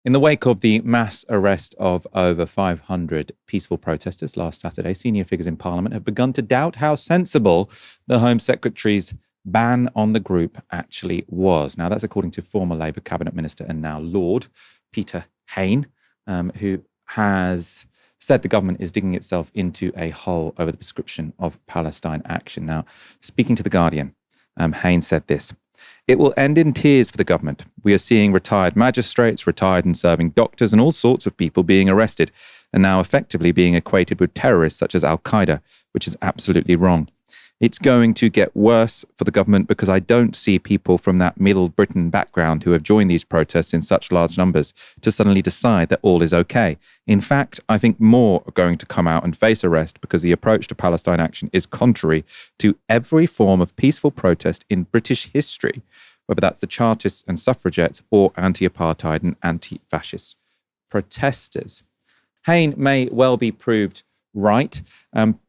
In the wake of the mass arrest of over 500 peaceful protesters last Saturday, senior figures in Parliament have begun to doubt how sensible the Home Secretary's ban on the group actually was. Now, that's according to former Labour Cabinet Minister and now Lord Peter Hain, who has said the government is digging itself into a hole over the prescription of Palestine action. Now, speaking to The Guardian, Hain said this: "It will end in tears for the government. We are seeing retired magistrates, retired and serving doctors, and all sorts of people being arrested and now effectively being equated with terrorists such as Al-Qaeda, which is absolutely wrong. It's going to get worse for the government because I don't see people from that Middle Britain background who have joined these protests in such large numbers to suddenly decide that all is okay. In fact, I think more are going to come out and face arrest because the approach to Palestine action is contrary to every form of peaceful protest in British history, whether that's the Chartists and suffragettes or anti-apartheid and anti-fascist protesters." Hain may well be proved right.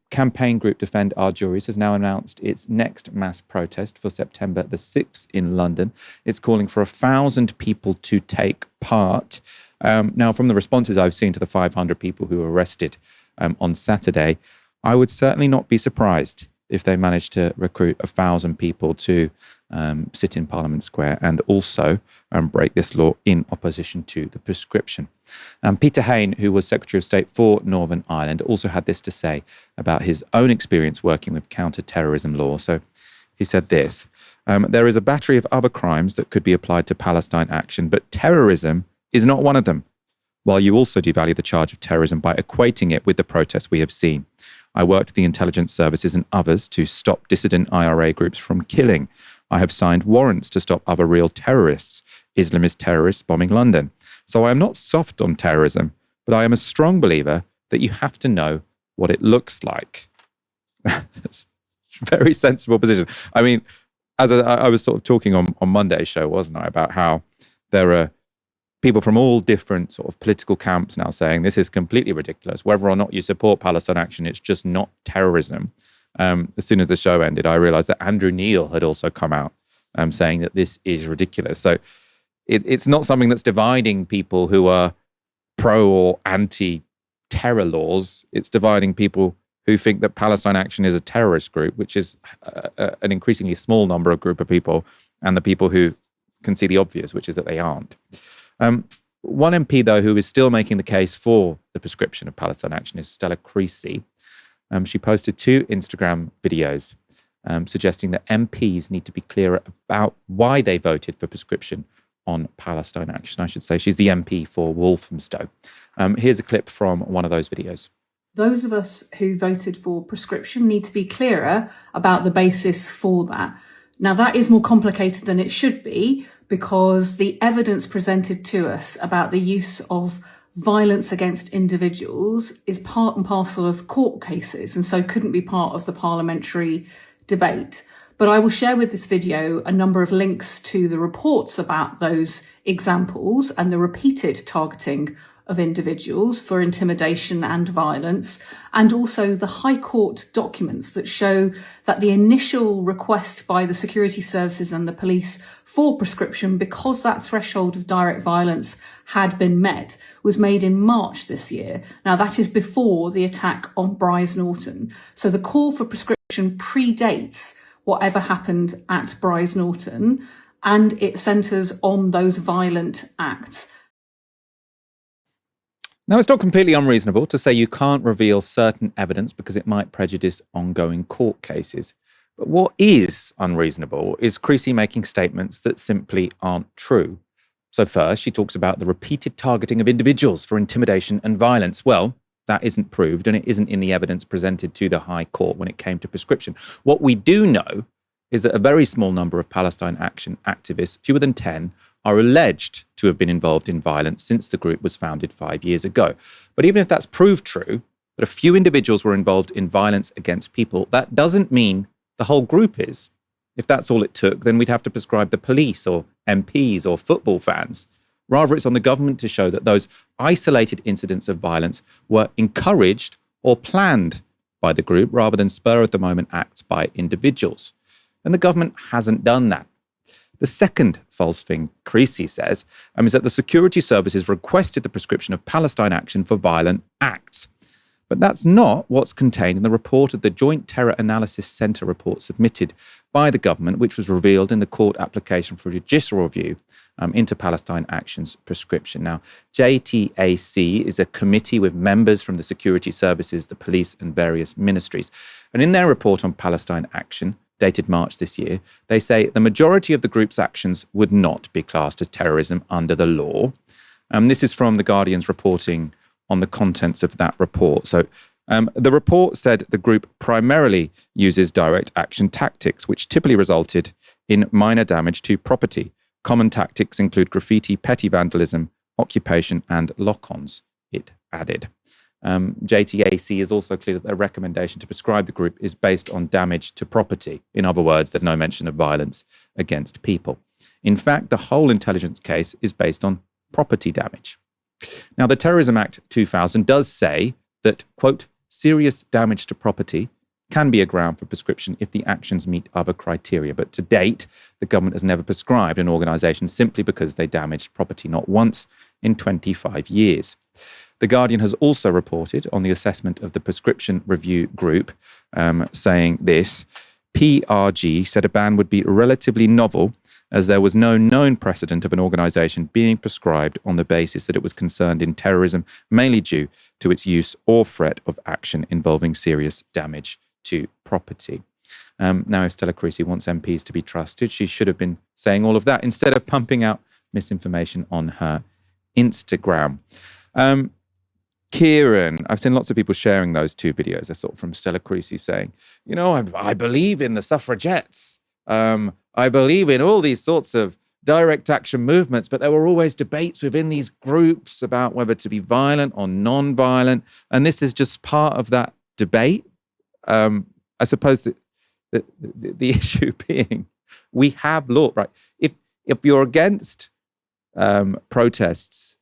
Campaign group Defend Our Juries has now announced its next mass protest for September the 6th in London. It's calling for 1,000 people to take part. Now, from the responses I've seen to the 500 people who were arrested on Saturday, I would certainly not be surprised if they managed to recruit 1,000 people to sit in Parliament Square and also break this law in opposition to the prescription. Peter Hain, who was Secretary of State for Northern Ireland, also had this to say about his own experience working with counter-terrorism law. So he said this: "There is a battery of other crimes that could be applied to Palestine action, but terrorism is not one of them. While you also devalue the charge of terrorism by equating it with the protests we have seen. I worked with the intelligence services and others to stop dissident IRA groups from killing. I have signed warrants to stop other real terrorists, Islamist terrorists bombing London. So I am not soft on terrorism, but I am a strong believer that you have to know what it looks like." That's a very sensible position. I mean, as I was sort of talking on Monday's show, wasn't I, about how there are people from all different sort of political camps now saying this is completely ridiculous. Whether or not you support Palestine action, it's just not terrorism. As soon as the show ended, I realized that Andrew Neil had also come out saying that this is ridiculous. So it's not something that's dividing people who are pro or anti-terror laws. It's dividing people who think that Palestine action is a terrorist group, which is an increasingly small group of people, and the people who can see the obvious, which is that they aren't. One MP, though, who is still making the case for the prescription of Palestine action is Stella Creasy. She posted 2 Instagram videos suggesting that MPs need to be clearer about why they voted for prescription on Palestine action. I should say she's the MP for Walthamstow. Here's a clip from one of those videos. "Those of us who voted for prescription need to be clearer about the basis for that. Now, that is more complicated than it should be because the evidence presented to us about the use of violence against individuals is part and parcel of court cases and so couldn't be part of the parliamentary debate. But I will share with this video a number of links to the reports about those examples and the repeated targeting of individuals for intimidation and violence, and also the High Court documents that show that the initial request by the security services and the police for prescription, because that threshold of direct violence had been met, was made in March this year. Now, that is before the attack on Brize Norton. So the call for prescription predates whatever happened at Brize Norton, and it centres on those violent acts. Now, it's not completely unreasonable to say you can't reveal certain evidence because it might prejudice ongoing court cases. But what is unreasonable is Creasy making statements that simply aren't true. So first, she talks about the repeated targeting of individuals for intimidation and violence. Well, that isn't proved, and it isn't in the evidence presented to the High Court when it came to prescription. What we do know is that a very small number of Palestine action activists, fewer than 10, are alleged to have been involved in violence since the group was founded 5 years ago. But even if that's proved true, that a few individuals were involved in violence against people, that doesn't mean the whole group is. If that's all it took, then we'd have to prescribe the police or MPs or football fans. Rather, it's on the government to show that those isolated incidents of violence were encouraged or planned by the group rather than spur-of-the-moment acts by individuals. And the government hasn't done that. The second false thing Creasy says is that the security services requested the prescription of Palestine action for violent acts. But that's not what's contained in the report of the Joint Terror Analysis Centre report submitted by the government, which was revealed in the court application for judicial review into Palestine Action's prescription. Now, JTAC is a committee with members from the security services, the police, and various ministries. And in their report on Palestine Action, dated March this year, they say the majority of the group's actions would not be classed as terrorism under the law. This is from The Guardian's reporting on the contents of that report. So the report said the group primarily uses direct action tactics, which typically resulted in minor damage to property. Common tactics include graffiti, petty vandalism, occupation, and lock-ons, it added. JTAC is also clear that their recommendation to prescribe the group is based on damage to property. In other words, there's no mention of violence against people. In fact, the whole intelligence case is based on property damage. Now, the Terrorism Act 2000 does say that, quote, serious damage to property can be a ground for prescription if the actions meet other criteria. But to date, the government has never prescribed an organisation simply because they damaged property, not once in 25 years. The Guardian has also reported on the assessment of the Prescription Review Group, saying this: PRG said a ban would be relatively novel as there was no known precedent of an organisation being prescribed on the basis that it was concerned in terrorism, mainly due to its use or threat of action involving serious damage to property. Now, if Stella Creasy wants MPs to be trusted, she should have been saying all of that instead of pumping out misinformation on her Instagram. Kieran, I've seen lots of people sharing those two videos. They're sort of from Stella Creasy saying, you know, I believe in the suffragettes. I believe in all these sorts of direct action movements, but there were always debates within these groups about whether to be violent or non-violent. And this is just part of that debate. I suppose that the issue being we have law, right? If you're against protests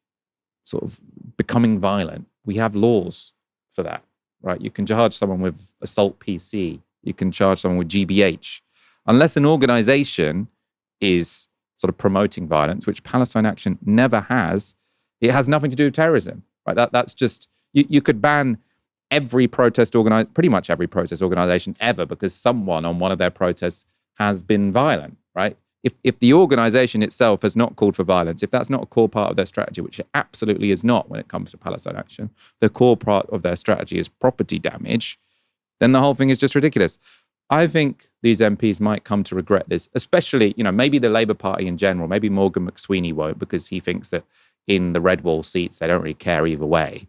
sort of becoming violent, we have laws for that, right? You can charge someone with assault PC. You can charge someone with GBH. Unless an organization is sort of promoting violence, which Palestine Action never has, it has nothing to do with terrorism, right? That's just, you could ban every protest pretty much every protest organization ever because someone on one of their protests has been violent, right? If the organization itself has not called for violence, if that's not a core part of their strategy, which it absolutely is not when it comes to Palestine Action, the core part of their strategy is property damage, then the whole thing is just ridiculous. I think these MPs might come to regret this, especially, you know, maybe the Labour Party in general. Maybe Morgan McSweeney won't because he thinks that in the red wall seats, they don't really care either way.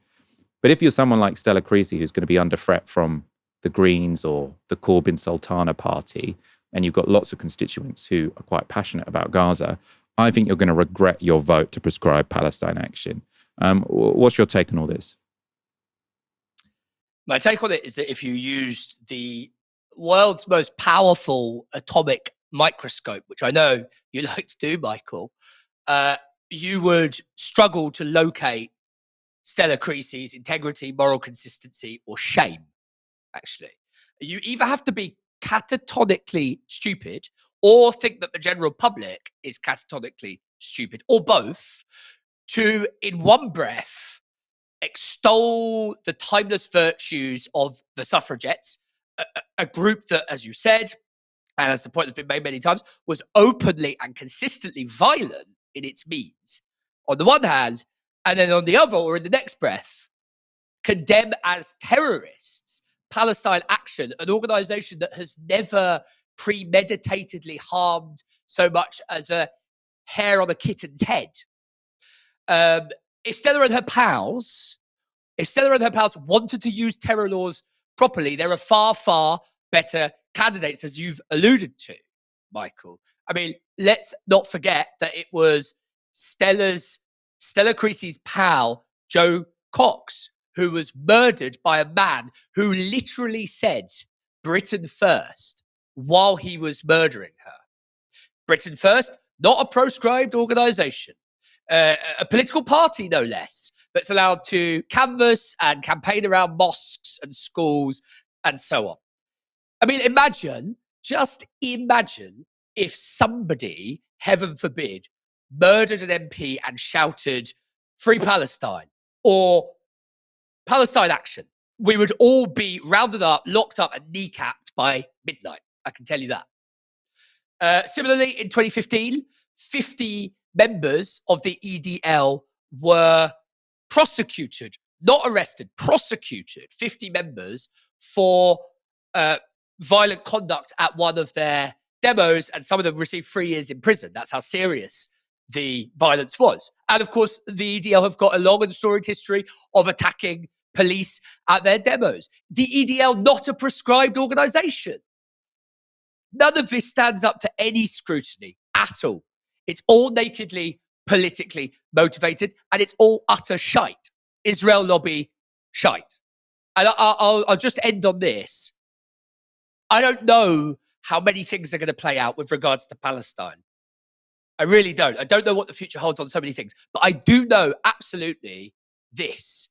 But if you're someone like Stella Creasy, who's going to be under threat from the Greens or the Corbyn Sultana party, and you've got lots of constituents who are quite passionate about Gaza, I think you're going to regret your vote to prescribe Palestine Action. What's your take on all this? My take on it is that if you used the world's most powerful atomic microscope, which I know you like to do, Michael, you would struggle to locate Stella Creasy's integrity, moral consistency, or shame, actually. You either have to be catatonically stupid or think that the general public is catatonically stupid, or both, to, in one breath, extol the timeless virtues of the suffragettes, a group that, as you said, and as the point has been made many times, was openly and consistently violent in its means, on the one hand, and then on the other, or in the next breath, condemn as terrorists Palestine Action, an organization that has never premeditatedly harmed so much as a hair on a kitten's head. If Stella and her pals wanted to use terror laws properly, there are far, far better candidates, as you've alluded to, Michael. I mean, let's not forget that it was Stella Creasy's pal, Joe Cox, who was murdered by a man who literally said Britain first while he was murdering her. Britain First, not a proscribed organisation, a political party, no less, that's allowed to canvass and campaign around mosques and schools and so on. I mean, just imagine if somebody, heaven forbid, murdered an MP and shouted, "Free Palestine," or "Palestine Action," we would all be rounded up, locked up, and kneecapped by midnight. I can tell you that. Similarly, in 2015, 50 members of the EDL were prosecuted, not arrested, prosecuted, 50 members for violent conduct at one of their demos, and some of them received 3 years in prison. That's how serious the violence was. And of course, the EDL have got a long and storied history of attacking police at their demos. The EDL, not a prescribed organization. None of this stands up to any scrutiny at all. It's all nakedly politically motivated, and it's all utter shite. Israel lobby shite. And I'll just end on this. I don't know how many things are going to play out with regards to Palestine. I really don't. I don't know what the future holds on so many things. But I do know absolutely this,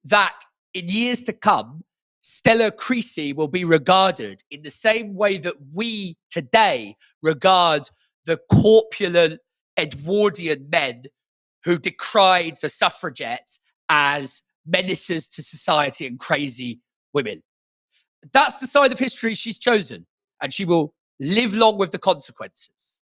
that in years to come, Stella Creasy will be regarded in the same way that we today regard the corpulent Edwardian men who decried the suffragettes as menaces to society and crazy women. That's the side of history she's chosen, and she will live long with the consequences.